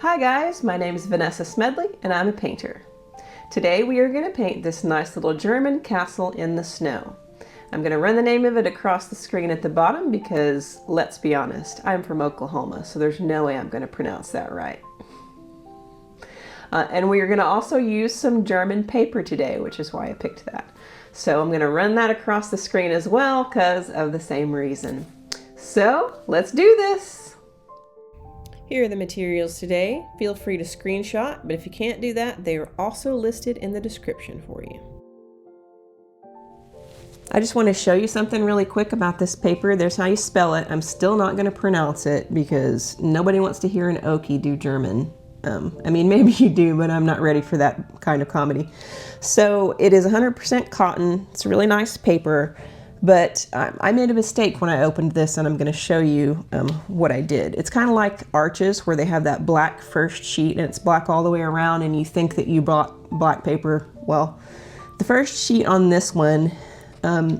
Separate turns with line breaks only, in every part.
Hi guys, my name is Vanessa Smedley and I'm a painter. Today we are going to paint this nice little German castle in the snow. I'm going to run the name of it across the screen at the bottom because, let's be honest, I'm from Oklahoma, so there's no way I'm going to pronounce that right. And we are going to also use some German paper today, which is why I picked that. So I'm going to run that across the screen as well because of the same reason. So let's do this! Here are the materials today. Feel free to screenshot, but if you can't do that, they are also listed in the description for you. I just want to show you something really quick about this paper. There's how you spell it. I'm still not going to pronounce it because nobody wants to hear an Okie do German. I mean, maybe you do, but I'm not ready for that kind of comedy. So it is 100% cotton. It's a really nice paper. But I made a mistake when I opened this, and I'm going to show you what I did. It's kind of like arches where they have that black first sheet and it's black all the way around and you think that you bought black paper. Well, the first sheet on this one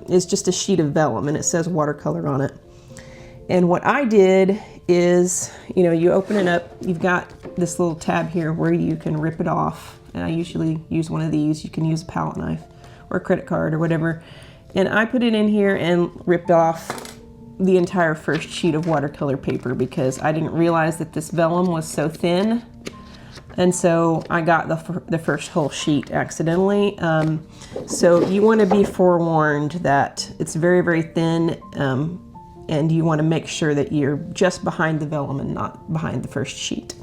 is just a sheet of vellum and it says watercolor on it. And what I did is, you open it up, you've got this little tab here where you can rip it off. And I usually use one of these. You can use a palette knife or a credit card or whatever. And I put it in here and ripped off the entire first sheet of watercolor paper because I didn't realize that this vellum was so thin. And so I got the first whole sheet accidentally. So you want to be forewarned that it's very, very thin. And you want to make sure that you're just behind the vellum and not behind the first sheet.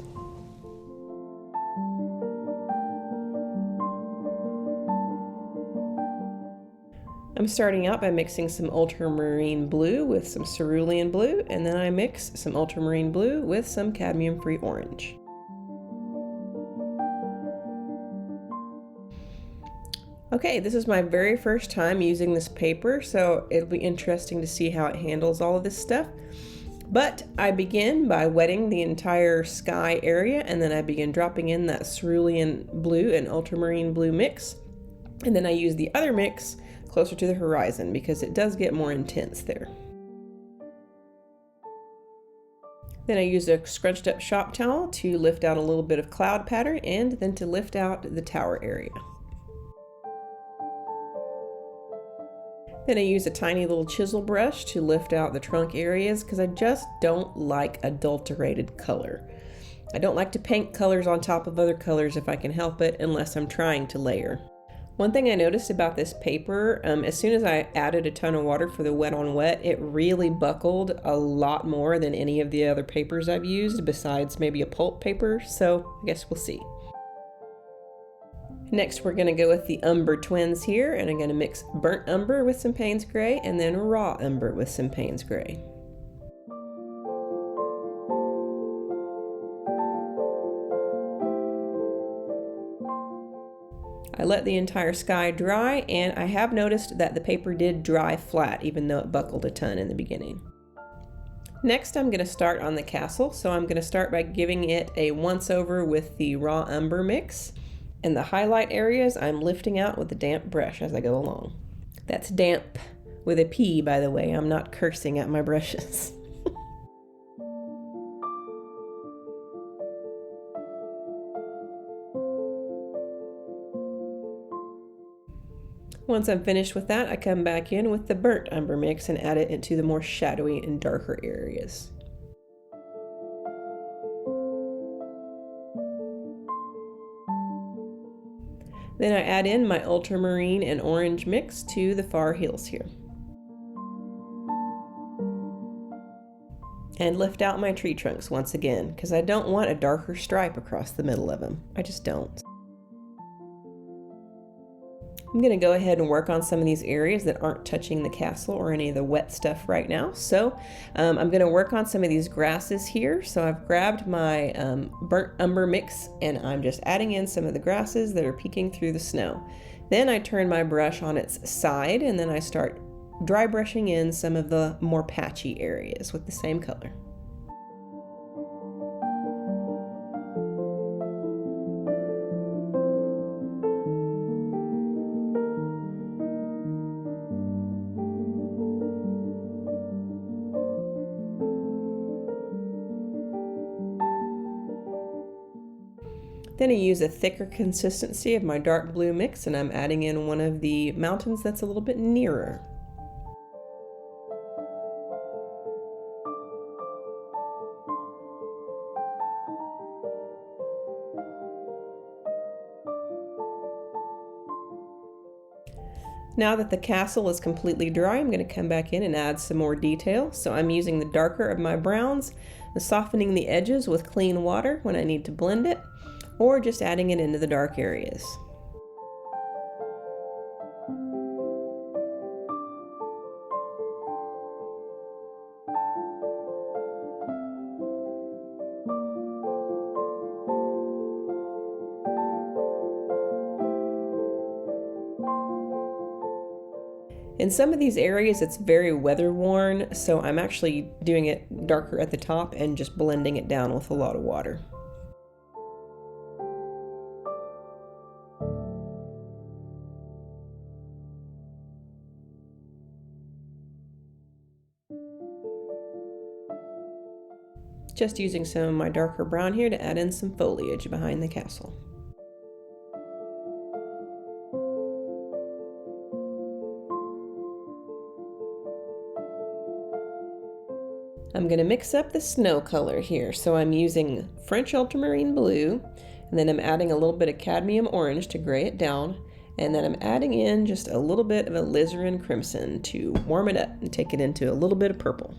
I'm starting out by mixing some ultramarine blue with some cerulean blue, and then I mix some ultramarine blue with some cadmium-free orange. Okay, this is my very first time using this paper, so it'll be interesting to see how it handles all of this stuff. But I begin by wetting the entire sky area, and then I begin dropping in that cerulean blue and ultramarine blue mix. And then I use the other mix closer to the horizon because it does get more intense there. Then I use a scrunched up shop towel to lift out a little bit of cloud pattern and then to lift out the tower area. Then I use a tiny little chisel brush to lift out the trunk areas because I just don't like adulterated color. I don't like to paint colors on top of other colors if I can help it unless I'm trying to layer. One thing I noticed about this paper, as soon as I added a ton of water for the wet on wet, it really buckled a lot more than any of the other papers I've used besides maybe a pulp paper, so I guess we'll see. Next we're going to go with the Umber twins here, and I'm going to mix burnt umber with some Paynes Grey and then raw umber with some Paynes Grey. I let the entire sky dry, and I have noticed that the paper did dry flat even though it buckled a ton in the beginning. Next I'm going to start on the castle, so I'm going to start by giving it a once over with the raw umber mix. And the highlight areas I'm lifting out with a damp brush as I go along. That's damp with a P, by the way. I'm not cursing at my brushes. Once I'm finished with that, I come back in with the burnt umber mix and add it into the more shadowy and darker areas. Then I add in my ultramarine and orange mix to the far hills here. And lift out my tree trunks once again, because I don't want a darker stripe across the middle of them. I just don't. I'm going to go ahead and work on some of these areas that aren't touching the castle or any of the wet stuff right now. So I'm going to work on some of these grasses here. So I've grabbed my burnt umber mix and I'm just adding in some of the grasses that are peeking through the snow. Then I turn my brush on its side and then I start dry brushing in some of the more patchy areas with the same color. Then I use a thicker consistency of my dark blue mix, and I'm adding in one of the mountains that's a little bit nearer. Now that the castle is completely dry, I'm going to come back in and add some more detail. So I'm using the darker of my browns and softening the edges with clean water when I need to blend it, or just adding it into the dark areas. In some of these areas it's very weather worn, so I'm actually doing it darker at the top and just blending it down with a lot of water. Just using some of my darker brown here to add in some foliage behind the castle. I'm going to mix up the snow color here, so I'm using French Ultramarine Blue, and then I'm adding a little bit of Cadmium Orange to gray it down, and then I'm adding in just a little bit of Alizarin Crimson to warm it up and take it into a little bit of purple.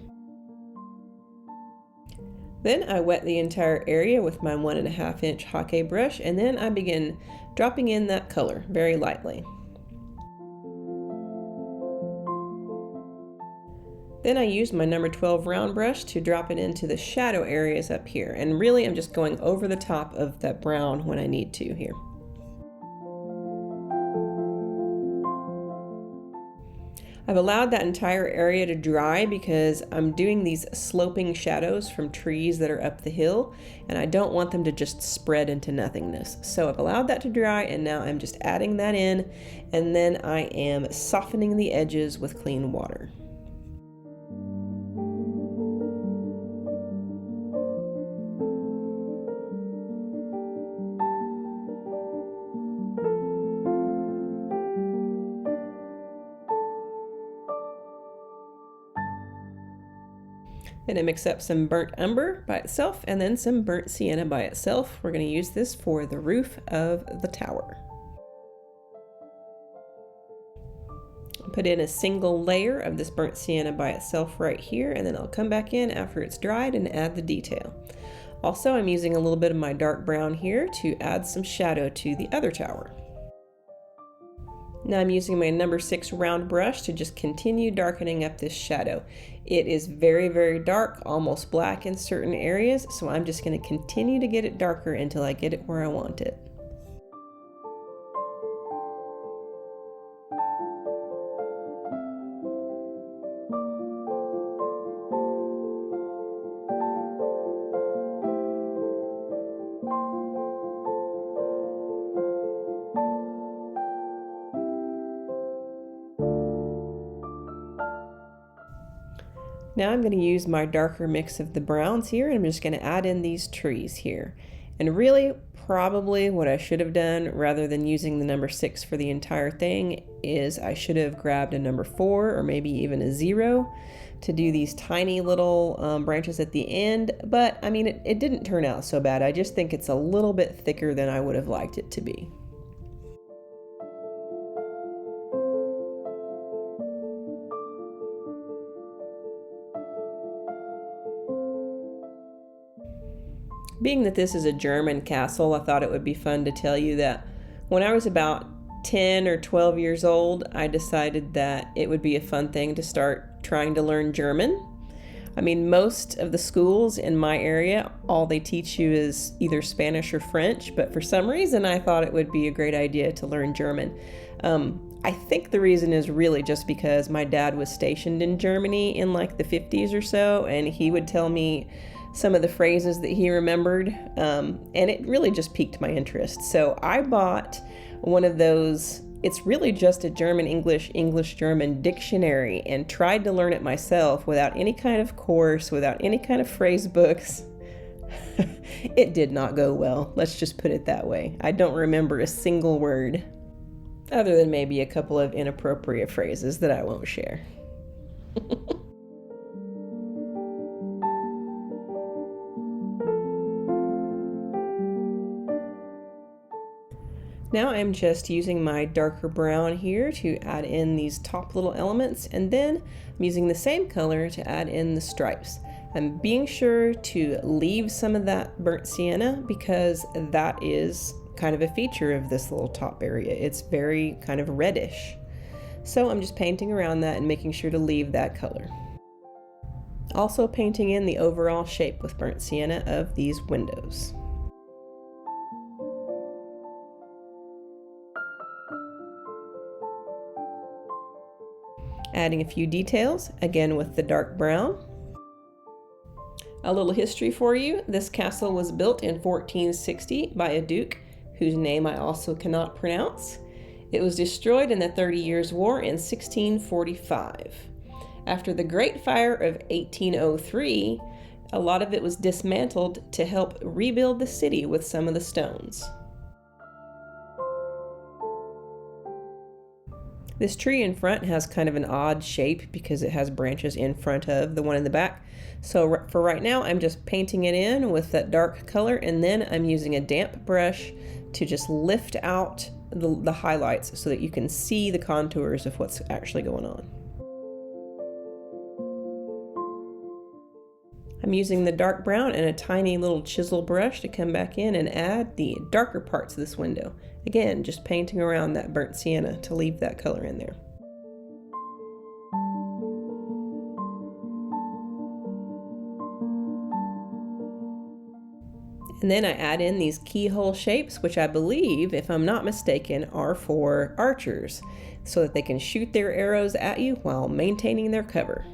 Then I wet the entire area with my 1.5 inch Hake brush, and then I begin dropping in that color very lightly. Then I used my number 12 round brush to drop it into the shadow areas up here, and really I'm just going over the top of that brown when I need to here. I've allowed that entire area to dry because I'm doing these sloping shadows from trees that are up the hill, and I don't want them to just spread into nothingness. So I've allowed that to dry, and now I'm just adding that in, and then I am softening the edges with clean water. Then I mix up some burnt umber by itself and then some burnt sienna by itself. We're going to use this for the roof of the tower. Put in a single layer of this burnt sienna by itself right here, and then I'll come back in after it's dried and add the detail. Also, I'm using a little bit of my dark brown here to add some shadow to the other tower. Now I'm using my number 6 round brush to just continue darkening up this shadow. It is very, very dark, almost black in certain areas, so I'm just going to continue to get it darker until I get it where I want it. Now I'm going to use my darker mix of the browns here, and I'm just going to add in these trees here. And really, probably what I should have done, rather than using the number 6 for the entire thing, is I should have grabbed a number 4 or maybe even a 0 to do these tiny little branches at the end. But I mean, it didn't turn out so bad. I just think it's a little bit thicker than I would have liked it to be. Being that this is a German castle, I thought it would be fun to tell you that when I was about 10 or 12 years old, I decided that it would be a fun thing to start trying to learn German. I mean, most of the schools in my area, all they teach you is either Spanish or French, but for some reason I thought it would be a great idea to learn German. I think the reason is really just because my dad was stationed in Germany in like the 50s or so, and he would tell me some of the phrases that he remembered, and it really just piqued my interest. So I bought one of those, it's really just a English-German dictionary, and tried to learn it myself without any kind of course, without any kind of phrase books. It did not go well. Let's just put it that way. I don't remember a single word, other than maybe a couple of inappropriate phrases that I won't share. Now I'm just using my darker brown here to add in these top little elements, and then I'm using the same color to add in the stripes. I'm being sure to leave some of that burnt sienna because that is kind of a feature of this little top area. It's very kind of reddish. So I'm just painting around that and making sure to leave that color. Also painting in the overall shape with burnt sienna of these windows. Adding a few details, again with the dark brown. A little history for you. This castle was built in 1460 by a duke whose name I also cannot pronounce. It was destroyed in the 30 Years' War in 1645. After the Great Fire of 1803, a lot of it was dismantled to help rebuild the city with some of the stones. This tree in front has kind of an odd shape because it has branches in front of the one in the back. So for right now, I'm just painting it in with that dark color, and then I'm using a damp brush to just lift out the highlights so that you can see the contours of what's actually going on. I'm using the dark brown and a tiny little chisel brush to come back in and add the darker parts of this window. Again, just painting around that burnt sienna to leave that color in there. And then I add in these keyhole shapes, which I believe, if I'm not mistaken, are for archers, so that they can shoot their arrows at you while maintaining their cover.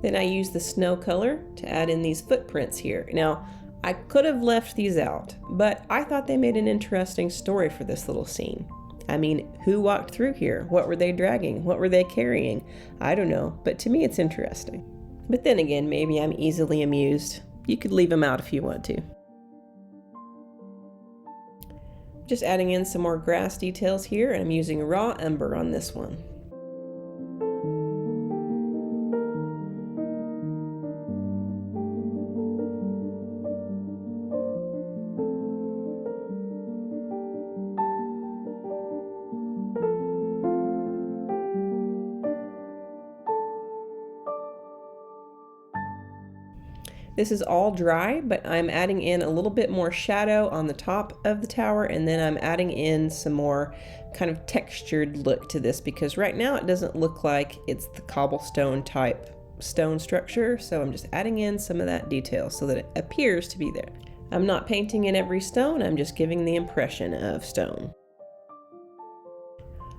Then I use the snow color to add in these footprints here. Now, I could have left these out, but I thought they made an interesting story for this little scene. I mean, who walked through here? What were they dragging? What were they carrying? I don't know, but to me it's interesting. But then again, maybe I'm easily amused. You could leave them out if you want to. Just adding in some more grass details here, and I'm using raw umber on this one. This is all dry, but I'm adding in a little bit more shadow on the top of the tower, and then I'm adding in some more kind of textured look to this because right now it doesn't look like it's the cobblestone type stone structure, so I'm just adding in some of that detail so that it appears to be there. I'm not painting in every stone, I'm just giving the impression of stone.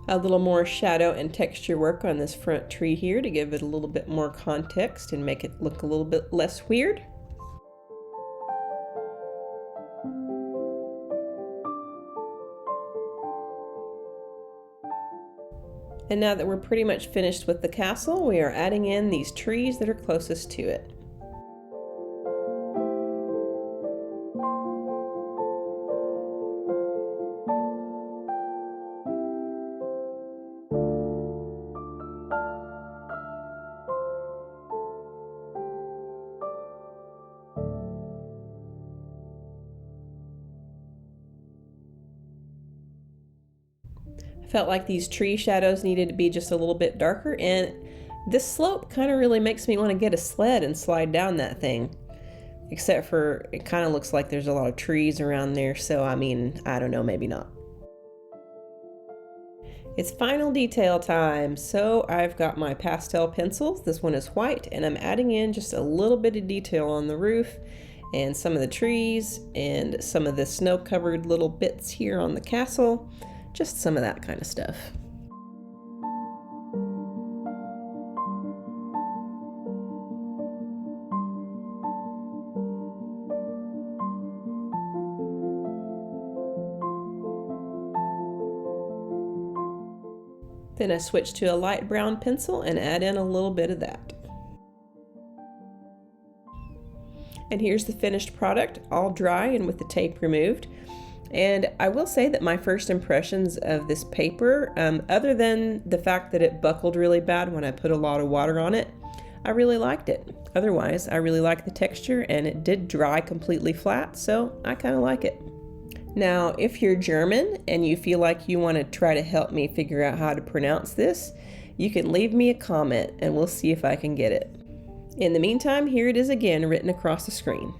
A little more shadow and texture work on this front tree here to give it a little bit more context and make it look a little bit less weird. And now that we're pretty much finished with the castle, we are adding in these trees that are closest to it. Felt like these tree shadows needed to be just a little bit darker, and this slope kind of really makes me want to get a sled and slide down that thing. Except for it kind of looks like there's a lot of trees around there, so I mean, I don't know, maybe not. It's final detail time, so I've got my pastel pencils. This one is white, and I'm adding in just a little bit of detail on the roof and some of the trees and some of the snow-covered little bits here on the castle. Just some of that kind of stuff. Then I switch to a light brown pencil and add in a little bit of that. And here's the finished product, all dry and with the tape removed. And I will say that my first impressions of this paper, other than the fact that it buckled really bad when I put a lot of water on it, I really liked it. Otherwise, I really like the texture, and it did dry completely flat, so I kind of like it. Now, if you're German and you feel like you want to try to help me figure out how to pronounce this, you can leave me a comment and we'll see if I can get it. In the meantime, here it is again, written across the screen.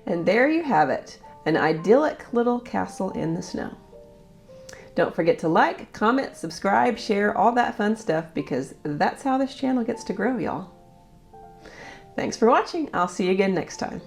And there you have it, an idyllic little castle in the snow. Don't forget to like, comment, subscribe, share, all that fun stuff, because that's how this channel gets to grow, y'all. Thanks for watching. I'll see you again next time.